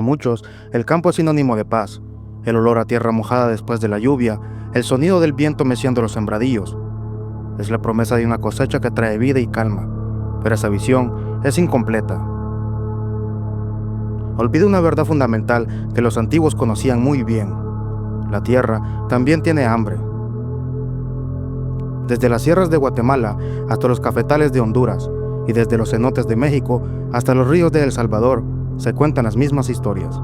muchos, el campo es sinónimo de paz. El olor a tierra mojada después de la lluvia, el sonido del viento meciendo los sembradíos. Es la promesa de una cosecha que trae vida y calma, pero esa visión es incompleta. Olvida una verdad fundamental que los antiguos conocían muy bien. La tierra también tiene hambre. Desde las sierras de Guatemala hasta los cafetales de Honduras, y desde los cenotes de México hasta los ríos de El Salvador, se cuentan las mismas historias.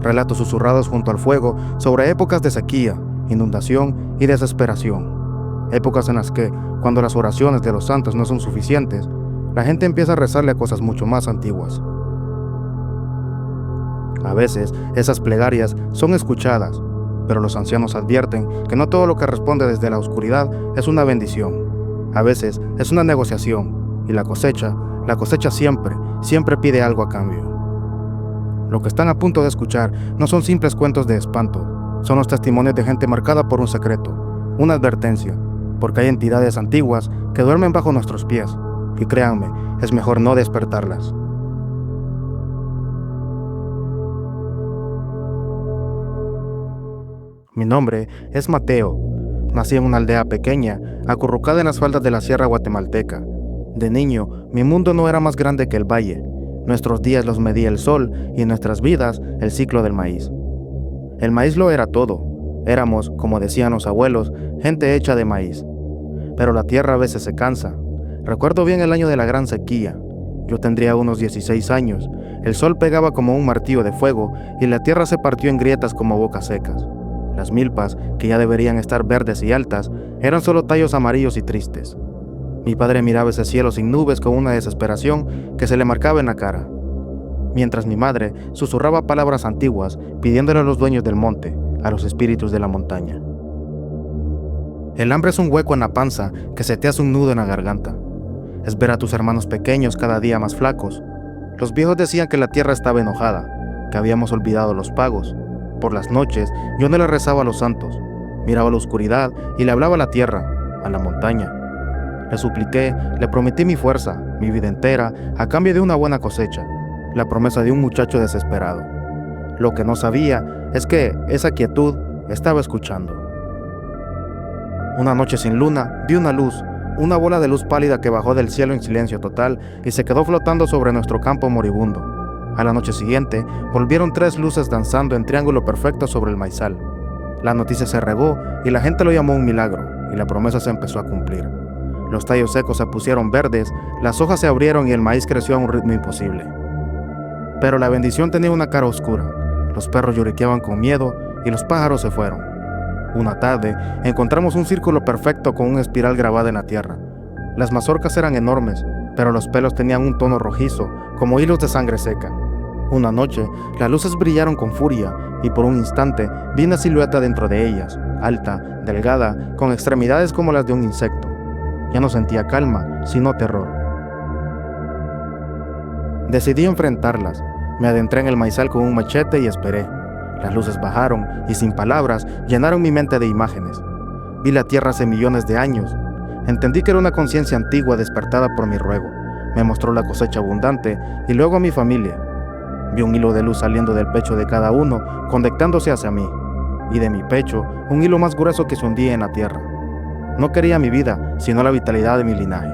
Relatos susurrados junto al fuego sobre épocas de sequía, inundación y desesperación. Épocas en las que, cuando las oraciones de los santos no son suficientes, la gente empieza a rezarle a cosas mucho más antiguas. A veces, esas plegarias son escuchadas, pero los ancianos advierten que no todo lo que responde desde la oscuridad es una bendición. A veces es una negociación, y la cosecha siempre pide algo a cambio. Lo que están a punto de escuchar no son simples cuentos de espanto, son los testimonios de gente marcada por un secreto, una advertencia, porque hay entidades antiguas que duermen bajo nuestros pies, y créanme, es mejor no despertarlas. Mi nombre es Mateo. Nací en una aldea pequeña, acurrucada en las faldas de la Sierra Guatemalteca. De niño, mi mundo no era más grande que el valle. Nuestros días los medía el sol y en nuestras vidas el ciclo del maíz. El maíz lo era todo. Éramos, como decían los abuelos, gente hecha de maíz. Pero la tierra a veces se cansa. Recuerdo bien el año de la gran sequía. Yo tendría unos 16 años. El sol pegaba como un martillo de fuego y la tierra se partió en grietas como bocas secas. Las milpas, que ya deberían estar verdes y altas, eran solo tallos amarillos y tristes. Mi padre miraba ese cielo sin nubes con una desesperación que se le marcaba en la cara, mientras mi madre susurraba palabras antiguas pidiéndole a los dueños del monte, a los espíritus de la montaña. El hambre es un hueco en la panza que se te hace un nudo en la garganta. Es ver a tus hermanos pequeños cada día más flacos. Los viejos decían que la tierra estaba enojada, que habíamos olvidado los pagos. Por las noches yo no le rezaba a los santos, miraba la oscuridad y le hablaba a la tierra, a la montaña. Le supliqué, le prometí mi fuerza, mi vida entera, a cambio de una buena cosecha, la promesa de un muchacho desesperado. Lo que no sabía es que esa quietud estaba escuchando. Una noche sin luna, vi una luz, una bola de luz pálida que bajó del cielo en silencio total y se quedó flotando sobre nuestro campo moribundo. A la noche siguiente, volvieron 3 luces danzando en triángulo perfecto sobre el maizal. La noticia se regó y la gente lo llamó un milagro, y la promesa se empezó a cumplir. Los tallos secos se pusieron verdes, las hojas se abrieron y el maíz creció a un ritmo imposible. Pero la bendición tenía una cara oscura. Los perros lloriqueaban con miedo y los pájaros se fueron. Una tarde, encontramos un círculo perfecto con una espiral grabada en la tierra. Las mazorcas eran enormes, pero los pelos tenían un tono rojizo, como hilos de sangre seca. Una noche, las luces brillaron con furia y por un instante vi una silueta dentro de ellas, alta, delgada, con extremidades como las de un insecto. Ya no sentía calma, sino terror. Decidí enfrentarlas. Me adentré en el maizal con un machete y esperé. Las luces bajaron y sin palabras llenaron mi mente de imágenes. Vi la tierra hace millones de años. Entendí que era una conciencia antigua despertada por mi ruego. Me mostró la cosecha abundante y luego a mi familia. Vi un hilo de luz saliendo del pecho de cada uno, conectándose hacia mí, y de mi pecho un hilo más grueso que se hundía en la tierra. No quería mi vida, sino la vitalidad de mi linaje.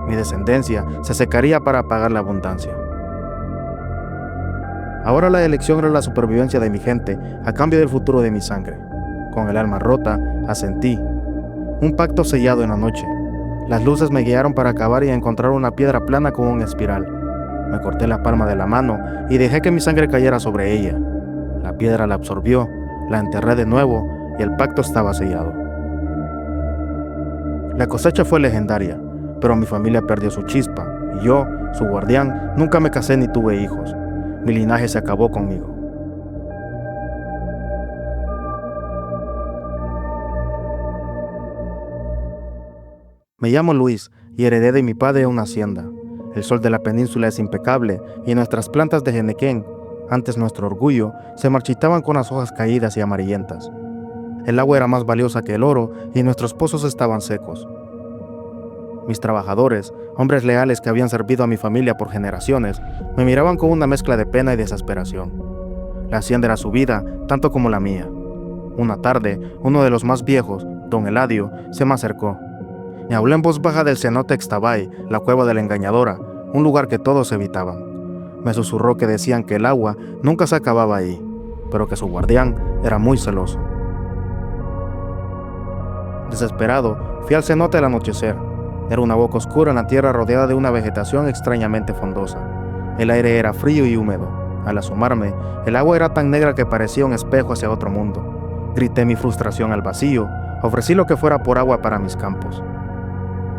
Mi descendencia se secaría para apagar la abundancia. Ahora la elección era la supervivencia de mi gente a cambio del futuro de mi sangre. Con el alma rota, asentí. Un pacto sellado en la noche. Las luces me guiaron para acabar y encontrar una piedra plana con una espiral. Me corté la palma de la mano y dejé que mi sangre cayera sobre ella. La piedra la absorbió, la enterré de nuevo y el pacto estaba sellado. La cosecha fue legendaria, pero mi familia perdió su chispa y yo, su guardián, nunca me casé ni tuve hijos. Mi linaje se acabó conmigo. Me llamo Luis y heredé de mi padre una hacienda. El sol de la península es impecable y nuestras plantas de genequén, antes nuestro orgullo, se marchitaban con las hojas caídas y amarillentas. El agua era más valiosa que el oro y nuestros pozos estaban secos. Mis trabajadores, hombres leales que habían servido a mi familia por generaciones, me miraban con una mezcla de pena y desesperación. La hacienda era su vida, tanto como la mía. Una tarde, uno de los más viejos, don Eladio, se me acercó. Me habló en voz baja del cenote Ixtabay, la cueva de la engañadora, un lugar que todos evitaban. Me susurró que decían que el agua nunca se acababa ahí, pero que su guardián era muy celoso. Desesperado, fui al cenote al anochecer. Era una boca oscura en la tierra rodeada de una vegetación extrañamente frondosa. El aire era frío y húmedo. Al asomarme, el agua era tan negra que parecía un espejo hacia otro mundo. Grité mi frustración al vacío, ofrecí lo que fuera por agua para mis campos.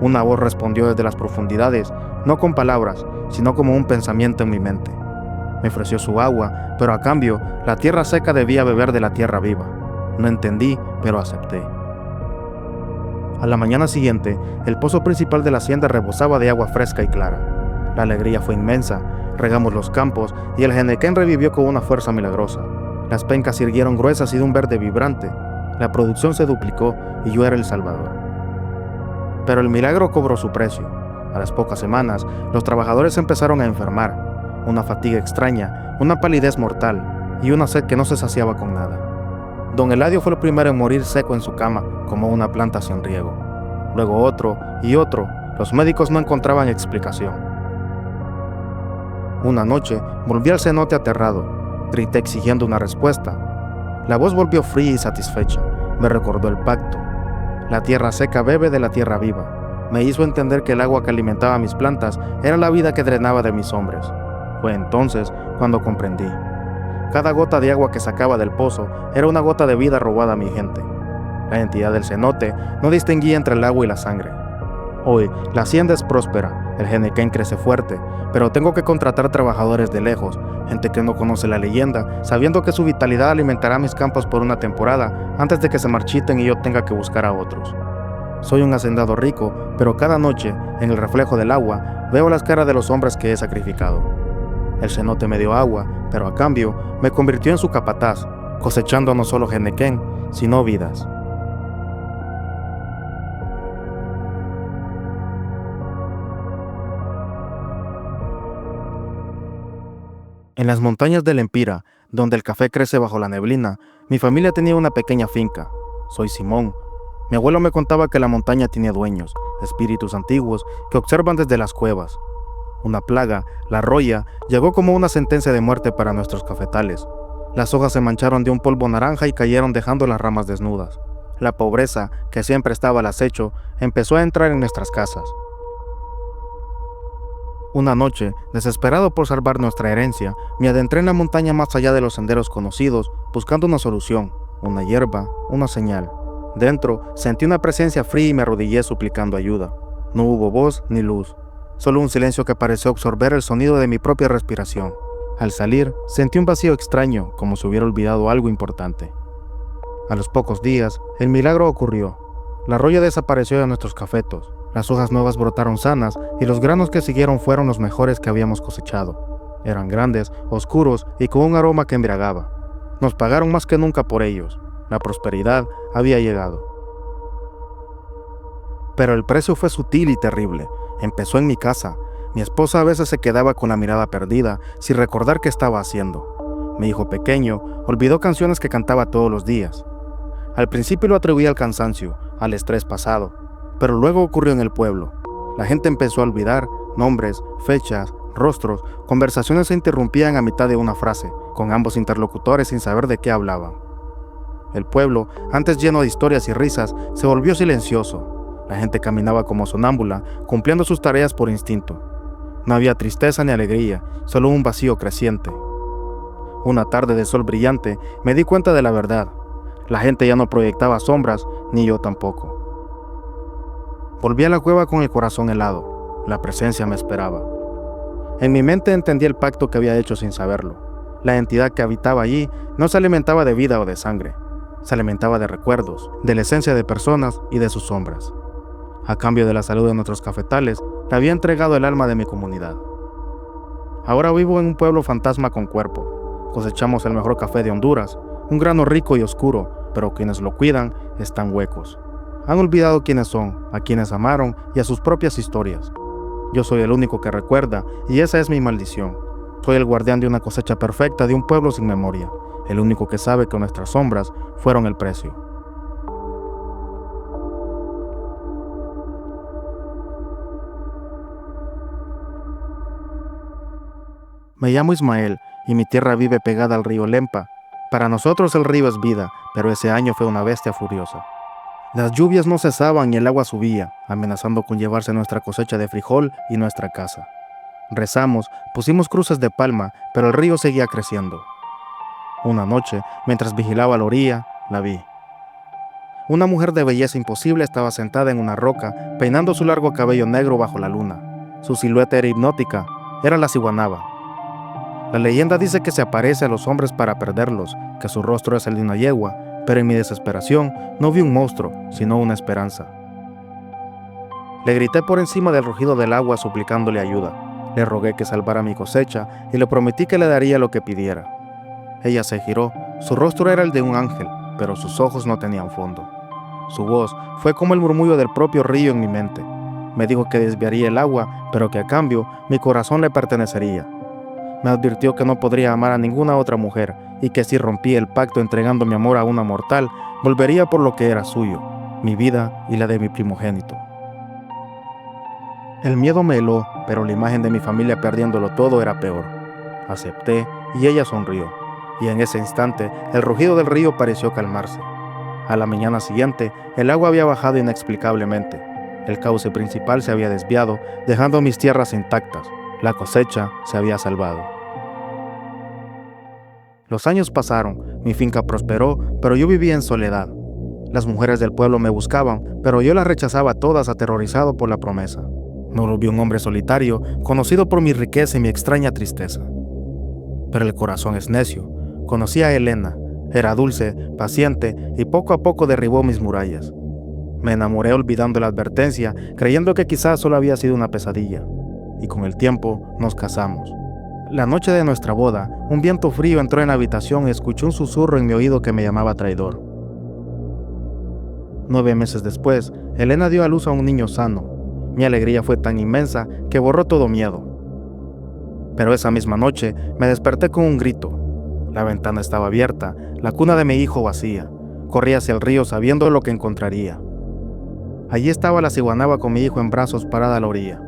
Una voz respondió desde las profundidades, no con palabras, sino como un pensamiento en mi mente. Me ofreció su agua, pero a cambio, la tierra seca debía beber de la tierra viva. No entendí, pero acepté. A la mañana siguiente, el pozo principal de la hacienda rebosaba de agua fresca y clara. La alegría fue inmensa, regamos los campos y el Jenequén revivió con una fuerza milagrosa. Las pencas se irguieron gruesas y de un verde vibrante. La producción se duplicó y yo era el salvador. Pero el milagro cobró su precio. A las pocas semanas, los trabajadores empezaron a enfermar. Una fatiga extraña, una palidez mortal y una sed que no se saciaba con nada. Don Eladio fue el primero en morir seco en su cama, como una planta sin riego. Luego otro y otro. Los médicos no encontraban explicación. Una noche, volví al cenote aterrado. Grité exigiendo una respuesta. La voz volvió fría y satisfecha. Me recordó el pacto. La tierra seca bebe de la tierra viva. Me hizo entender que el agua que alimentaba mis plantas era la vida que drenaba de mis hombres. Fue entonces cuando comprendí. Cada gota de agua que sacaba del pozo era una gota de vida robada a mi gente. La entidad del cenote no distinguía entre el agua y la sangre. Hoy, la hacienda es próspera, el Jenequén crece fuerte, pero tengo que contratar trabajadores de lejos, gente que no conoce la leyenda, sabiendo que su vitalidad alimentará mis campos por una temporada antes de que se marchiten y yo tenga que buscar a otros. Soy un hacendado rico, pero cada noche, en el reflejo del agua, veo las caras de los hombres que he sacrificado. El cenote me dio agua, pero a cambio me convirtió en su capataz, cosechando no solo Jenequén, sino vidas. En las montañas del Empira, donde el café crece bajo la neblina, mi familia tenía una pequeña finca. Soy Simón. Mi abuelo me contaba que la montaña tiene dueños, espíritus antiguos que observan desde las cuevas. Una plaga, la roya, llegó como una sentencia de muerte para nuestros cafetales. Las hojas se mancharon de un polvo naranja y cayeron dejando las ramas desnudas. La pobreza, que siempre estaba al acecho, empezó a entrar en nuestras casas. Una noche, desesperado por salvar nuestra herencia, me adentré en la montaña más allá de los senderos conocidos, buscando una solución, una hierba, una señal. Dentro, sentí una presencia fría y me arrodillé suplicando ayuda. No hubo voz ni luz, solo un silencio que pareció absorber el sonido de mi propia respiración. Al salir, sentí un vacío extraño, como si hubiera olvidado algo importante. A los pocos días, el milagro ocurrió. La roya desapareció de nuestros cafetos. Las hojas nuevas brotaron sanas y los granos que siguieron fueron los mejores que habíamos cosechado. Eran grandes, oscuros y con un aroma que embriagaba. Nos pagaron más que nunca por ellos. La prosperidad había llegado. Pero el precio fue sutil y terrible. Empezó en mi casa. Mi esposa a veces se quedaba con la mirada perdida, sin recordar qué estaba haciendo. Mi hijo pequeño olvidó canciones que cantaba todos los días. Al principio lo atribuía al cansancio, al estrés pasado, pero luego ocurrió en el pueblo. La gente empezó a olvidar nombres, fechas, rostros, conversaciones se interrumpían a mitad de una frase, con ambos interlocutores sin saber de qué hablaban. El pueblo, antes lleno de historias y risas, se volvió silencioso. La gente caminaba como sonámbula, cumpliendo sus tareas por instinto. No había tristeza ni alegría, solo un vacío creciente. Una tarde de sol brillante, me di cuenta de la verdad. La gente ya no proyectaba sombras, ni yo tampoco. Volví a la cueva con el corazón helado. La presencia me esperaba. En mi mente entendí el pacto que había hecho sin saberlo. La entidad que habitaba allí no se alimentaba de vida o de sangre. Se alimentaba de recuerdos, de la esencia de personas y de sus sombras. A cambio de la salud de nuestros cafetales, le había entregado el alma de mi comunidad. Ahora vivo en un pueblo fantasma con cuerpo. Cosechamos el mejor café de Honduras, un grano rico y oscuro, pero quienes lo cuidan están huecos. Han olvidado quiénes son, a quienes amaron y a sus propias historias. Yo soy el único que recuerda, y esa es mi maldición, Soy el guardián de una cosecha perfecta de un pueblo sin memoria, el único que sabe que nuestras sombras fueron el precio. Me llamo Ismael y mi tierra vive pegada al río Lempa. Para nosotros el río es vida, pero ese año fue una bestia furiosa. Las lluvias no cesaban y el agua subía, amenazando con llevarse nuestra cosecha de frijol y nuestra casa. Rezamos, pusimos cruces de palma, pero el río seguía creciendo. Una noche, mientras vigilaba la orilla, la vi. Una mujer de belleza imposible estaba sentada en una roca, peinando su largo cabello negro bajo la luna. Su silueta era hipnótica, era la ciguanaba. La leyenda dice que se aparece a los hombres para perderlos, que su rostro es el de una yegua, pero en mi desesperación no vi un monstruo, sino una esperanza. Le grité por encima del rugido del agua suplicándole ayuda. Le rogué que salvara mi cosecha y le prometí que le daría lo que pidiera. Ella se giró, su rostro era el de un ángel, pero sus ojos no tenían fondo. Su voz fue como el murmullo del propio río en mi mente. Me dijo que desviaría el agua, pero que a cambio mi corazón le pertenecería. Me advirtió que no podría amar a ninguna otra mujer y que si rompía el pacto entregando mi amor a una mortal, volvería por lo que era suyo, mi vida y la de mi primogénito. El miedo me heló, pero la imagen de mi familia perdiéndolo todo era peor. Acepté y ella sonrió, y en ese instante el rugido del río pareció calmarse. A la mañana siguiente, el agua había bajado inexplicablemente. El cauce principal se había desviado, dejando mis tierras intactas. La cosecha se había salvado. Los años pasaron, mi finca prosperó, pero yo vivía en soledad. Las mujeres del pueblo me buscaban, pero yo las rechazaba todas aterrorizado por la promesa. Me volví un hombre solitario, conocido por mi riqueza y mi extraña tristeza. Pero el corazón es necio. Conocí a Elena, era dulce, paciente y poco a poco derribó mis murallas. Me enamoré olvidando la advertencia, creyendo que quizás solo había sido una pesadilla. Y con el tiempo nos casamos. La noche de nuestra boda, un viento frío entró en la habitación y escuché un susurro en mi oído que me llamaba traidor. 9 meses después, Elena dio a luz a un niño sano. Mi alegría fue tan inmensa que borró todo miedo. Pero esa misma noche me desperté con un grito. La ventana estaba abierta, la cuna de mi hijo vacía. Corrí hacia el río sabiendo lo que encontraría. Allí estaba la ciguanaba con mi hijo en brazos parada a la orilla.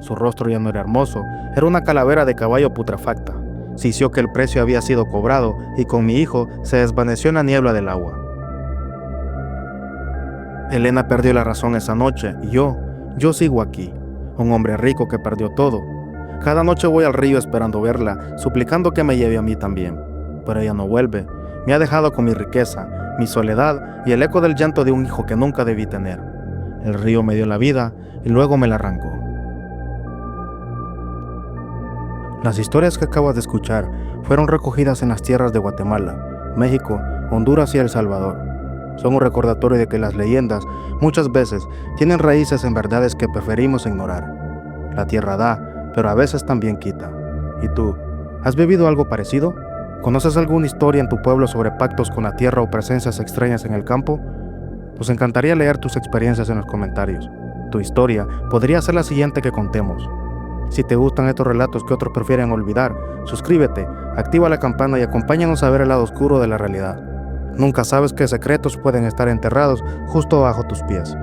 Su rostro ya no era hermoso, era una calavera de caballo putrefacta. Sisió que el precio había sido cobrado y con mi hijo se desvaneció en la niebla del agua. Elena perdió la razón esa noche y yo sigo aquí, un hombre rico que perdió todo. Cada noche voy al río esperando verla, suplicando que me lleve a mí también. Pero ella no vuelve, me ha dejado con mi riqueza, mi soledad y el eco del llanto de un hijo que nunca debí tener. El río me dio la vida y luego me la arrancó. Las historias que acabas de escuchar fueron recogidas en las tierras de Guatemala, México, Honduras y El Salvador. Son un recordatorio de que las leyendas muchas veces tienen raíces en verdades que preferimos ignorar. La tierra da, pero a veces también quita. ¿Y tú, has vivido algo parecido? ¿Conoces alguna historia en tu pueblo sobre pactos con la tierra o presencias extrañas en el campo? Nos encantaría leer tus experiencias en los comentarios. Tu historia podría ser la siguiente que contemos. Si te gustan estos relatos que otros prefieren olvidar, suscríbete, activa la campana y acompáñanos a ver el lado oscuro de la realidad. Nunca sabes qué secretos pueden estar enterrados justo bajo tus pies.